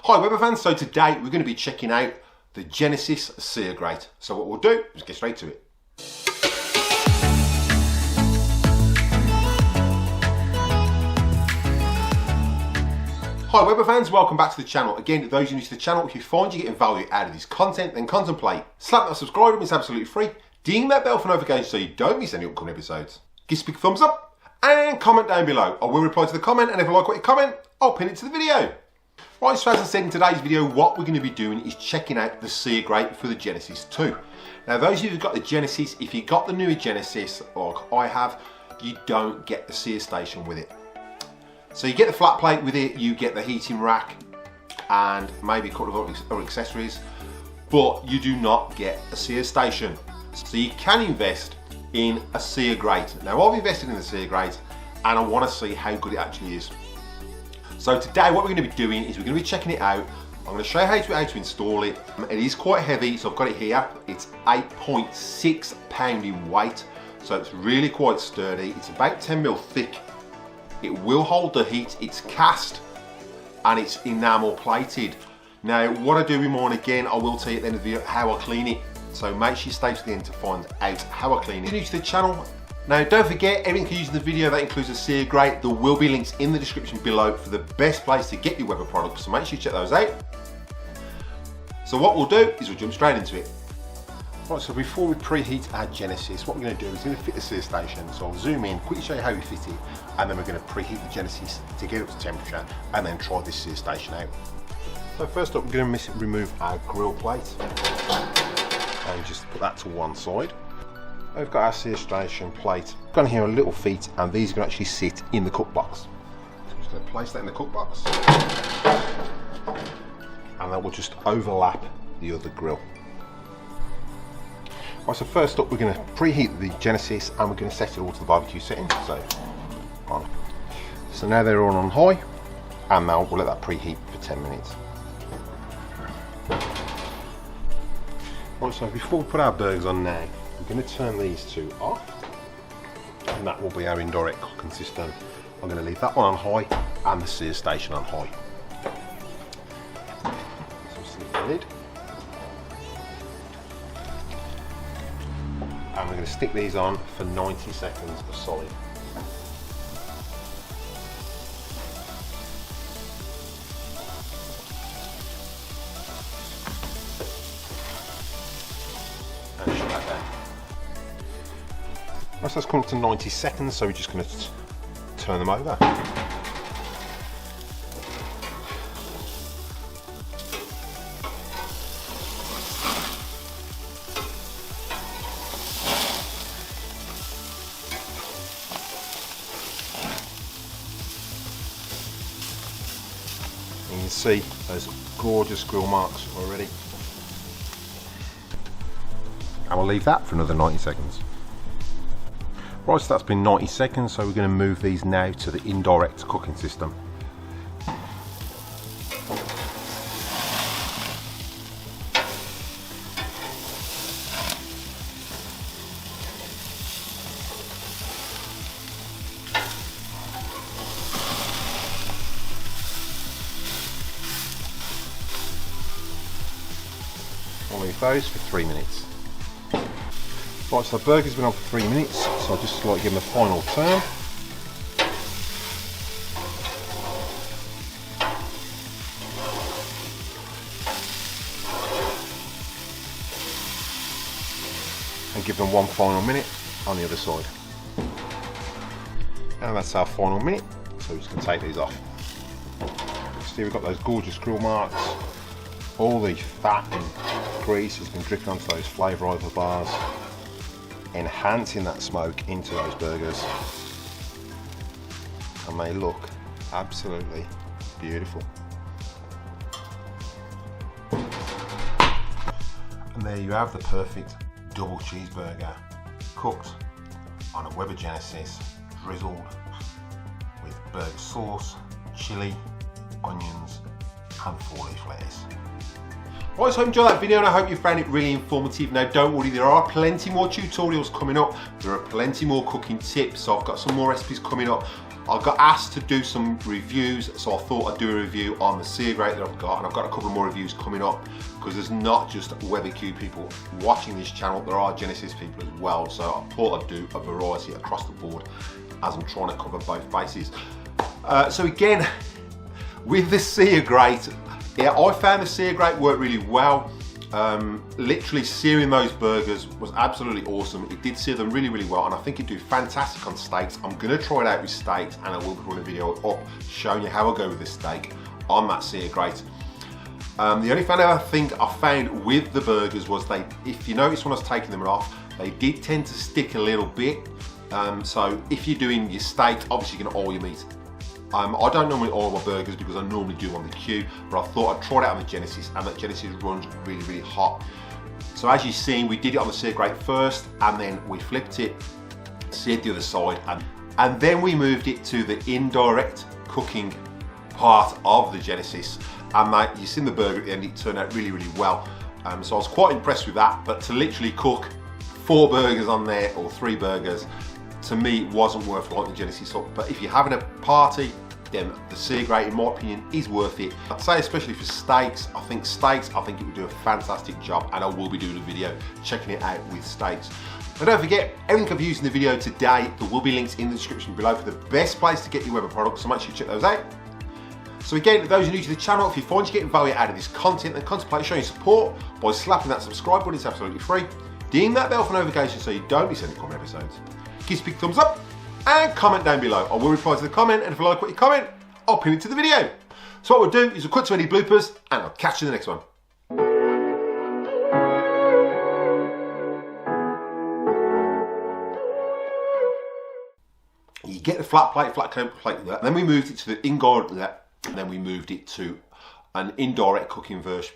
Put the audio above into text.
Hi Weber fans, so today we're going to be checking out the Genesis Sear Grate. So what we'll do is get straight to it. Hi Weber fans, welcome back to the channel. Again, those who are new to the channel, if you find you're getting value out of this content, then contemplate slap that subscribe button, it's absolutely free. Ding that bell for notifications so you don't miss any upcoming episodes. Give us a big thumbs up and comment down below. I will reply to the comment, and if I like what you comment, I'll pin it to the video. Right, so as I said in today's video, what we're going to be doing is checking out the Sear Grate for the Genesis 2. Now those of you who've got the Genesis, if you got the newer Genesis, like I have, you don't get the sear station with it. So you get the flat plate with it, you get the heating rack, and maybe a couple of other accessories, but you do not get a sear station. So you can invest in a Sear Grate. Now I've invested in the Sear Grate, and I want to see how good it actually is. So today what we're going to be doing is we're going to be checking it out. I'm going to show you how to install it. It is quite heavy, so I've got it here. It's 8.6 pound in weight, so it's really quite sturdy. It's about 10 mil thick. It will hold the heat. It's cast and it's enamel plated. Now what I do with mine, again, I will tell you at the end of the video how I clean it. So make sure you stay to the end to find out how I clean it. If you're new to the channel, now don't forget, everything used in the video, that includes a Sear Grate. There will be links in the description below for the best place to get your Weber products, so make sure you check those out. So what we'll do is we'll jump straight into it. Right, so before we preheat our Genesis, what we're going to do is we're going to fit the sear station. So I'll zoom in, quickly show you how we fit it, and then we're going to preheat the Genesis to get up to temperature, and then try this sear station out. So first up, we're going to remove our grill plate, and just put that to one side. We've got our sear station plate. We've got here a little feet, and these are going to actually sit in the cook box. So I'm just going to place that in the cook box, and then we'll just overlap the other grill. Right, so first up we're going to preheat the Genesis, and we're going to set it all to the barbecue setting. So on. So now they're all on high, and now we'll let that preheat for 10 minutes. Right, so before we put our burgers on now, we're going to turn these two off, and that will be our indirect cooking system. I'm going to leave that one on high and the sear station on high. So slip the lid. And we're going to stick these on for 90 seconds of solid. And shut that down. Right, so that's come up to 90 seconds, so we're just going to turn them over. You can see those gorgeous grill marks already. And we'll leave that for another 90 seconds. Right, so that's been 90 seconds, so we're going to move these now to the indirect cooking system. I'll leave those for 3 minutes. Right, so the burger's been on for 3 minutes, so I'll just like give them a final turn. And give them one final minute on the other side. And that's our final minute, so we're just going to take these off. See, we've got those gorgeous grill marks. All the fat and grease has been dripping onto those flavourizer bars, enhancing that smoke into those burgers, and they look absolutely beautiful. And there you have the perfect double cheeseburger, cooked on a Weber Genesis, drizzled with burger sauce, chili, onions and 4-leaf lettuce. Right, so I hope you enjoyed that video and I hope you found it really informative. Now don't worry, there are plenty more tutorials coming up. There are plenty more cooking tips. So I've got some more recipes coming up. I got asked to do some reviews, so I thought I'd do a review on the Sear Grate that I've got, and I've got a couple more reviews coming up, because there's not just WeatherQ people watching this channel, there are Genesis people as well, so I thought I'd do a variety across the board as I'm trying to cover both bases. So again, with the Sear Grate, yeah, I found the Sear Grate worked really well. Literally searing those burgers was absolutely awesome. It did sear them really, really well, and I think it'd do fantastic on steaks. I'm gonna try it out with steaks, and I will be putting a video up showing you how I go with the steak on that Sear Grate. The only thing I found with the burgers was if you notice when I was taking them off, they did tend to stick a little bit. So if you're doing your steak, obviously you're gonna oil your meat. I don't normally oil my burgers because I normally do on the Q, but I thought I'd try it out on the Genesis, and that Genesis runs really, really hot. So as you've seen, we did it on the Sear Grate first, and then we flipped it, seared the other side, and then we moved it to the indirect cooking part of the Genesis. And you've seen the burger at the end, it turned out really, really well. So I was quite impressed with that, but to literally cook 4 burgers on there, or 3 burgers, to me wasn't worth lighting the Genesis up. But if you're having a party, then the Sear Grate, in my opinion, is worth it. I'd say especially for steaks. I think it would do a fantastic job, and I will be doing a video checking it out with steaks. And don't forget, everything I've used in the video today, there will be links in the description below for the best place to get your Weber products, so make sure you check those out. So again, those who are new to the channel, if you find you're getting value out of this content, then contemplate showing support by slapping that subscribe button. It's absolutely free. Ding that bell for notifications so you don't miss any coming episodes. Give us a big thumbs up and comment down below. I will reply to the comment, and if you like what you comment, I'll pin it to the video. So what we'll do is we'll cut to any bloopers, and I'll catch you in the next one. You get the flat plate like that. Then we moved it to the indirect, and then we moved it to an indirect cooking version.